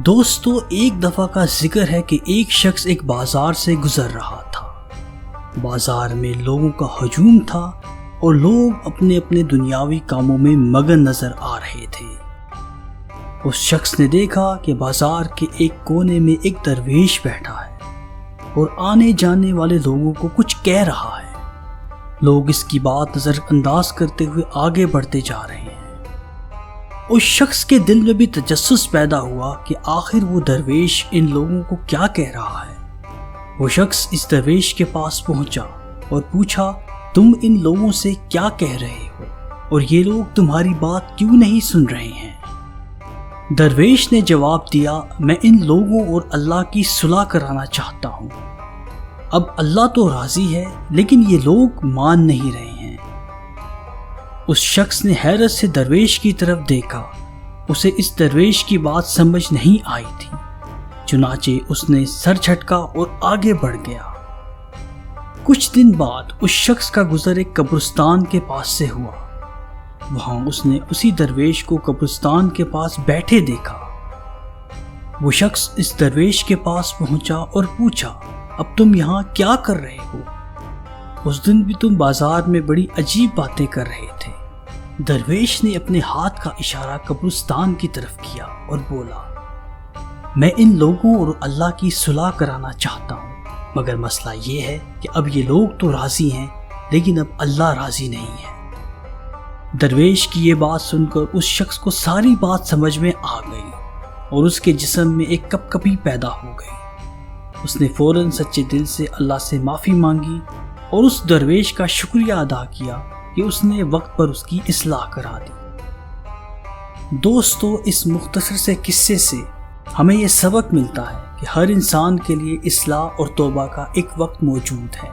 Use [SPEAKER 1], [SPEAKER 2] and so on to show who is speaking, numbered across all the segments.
[SPEAKER 1] دوستو، ایک دفعہ کا ذکر ہے کہ ایک شخص ایک بازار سے گزر رہا تھا۔ بازار میں لوگوں کا ہجوم تھا اور لوگ اپنے اپنے دنیاوی کاموں میں مگن نظر آ رہے تھے۔ اس شخص نے دیکھا کہ بازار کے ایک کونے میں ایک درویش بیٹھا ہے اور آنے جانے والے لوگوں کو کچھ کہہ رہا ہے۔ لوگ اس کی بات نظر انداز کرتے ہوئے آگے بڑھتے جا رہے ہیں۔ اس شخص کے دل میں بھی تجسس پیدا ہوا کہ آخر وہ درویش ان لوگوں کو کیا کہہ رہا ہے۔ وہ شخص اس درویش کے پاس پہنچا اور پوچھا، تم ان لوگوں سے کیا کہہ رہے ہو اور یہ لوگ تمہاری بات کیوں نہیں سن رہے ہیں؟ درویش نے جواب دیا، میں ان لوگوں اور اللہ کی صلح کرانا چاہتا ہوں۔ اب اللہ تو راضی ہے لیکن یہ لوگ مان نہیں رہے ہیں۔ اس شخص نے حیرت سے درویش کی طرف دیکھا۔ اسے اس درویش کی بات سمجھ نہیں آئی تھی، چنانچہ اس نے سر جھٹکا اور آگے بڑھ گیا۔ کچھ دن بعد اس شخص کا گزر ایک قبرستان کے پاس سے ہوا۔ وہاں اس نے اسی درویش کو قبرستان کے پاس بیٹھے دیکھا۔ وہ شخص اس درویش کے پاس پہنچا اور پوچھا، اب تم یہاں کیا کر رہے ہو؟ اس دن بھی تم بازار میں بڑی عجیب باتیں کر رہے تھے۔ درویش نے اپنے ہاتھ کا اشارہ قبرستان کی طرف کیا اور بولا، میں ان لوگوں اور اللہ کی صلح کرانا چاہتا ہوں، مگر مسئلہ یہ ہے کہ اب یہ لوگ تو راضی ہیں لیکن اب اللہ راضی نہیں ہے۔ درویش کی یہ بات سن کر اس شخص کو ساری بات سمجھ میں آ گئی اور اس کے جسم میں ایک کپکپی پیدا ہو گئی۔ اس نے فوراً سچے دل سے اللہ سے معافی مانگی اور اس درویش کا شکریہ ادا کیا کہ اس نے وقت پر اس کی اصلاح کرا دی۔ دوستو، اس مختصر سے قصے سے ہمیں یہ سبق ملتا ہے کہ ہر انسان کے لیے اصلاح اور توبہ کا ایک وقت موجود ہے۔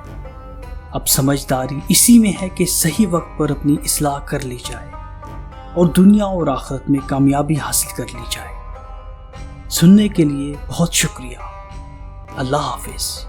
[SPEAKER 1] اب سمجھداری اسی میں ہے کہ صحیح وقت پر اپنی اصلاح کر لی جائے اور دنیا اور آخرت میں کامیابی حاصل کر لی جائے۔ سننے کے لیے بہت شکریہ۔ اللہ حافظ۔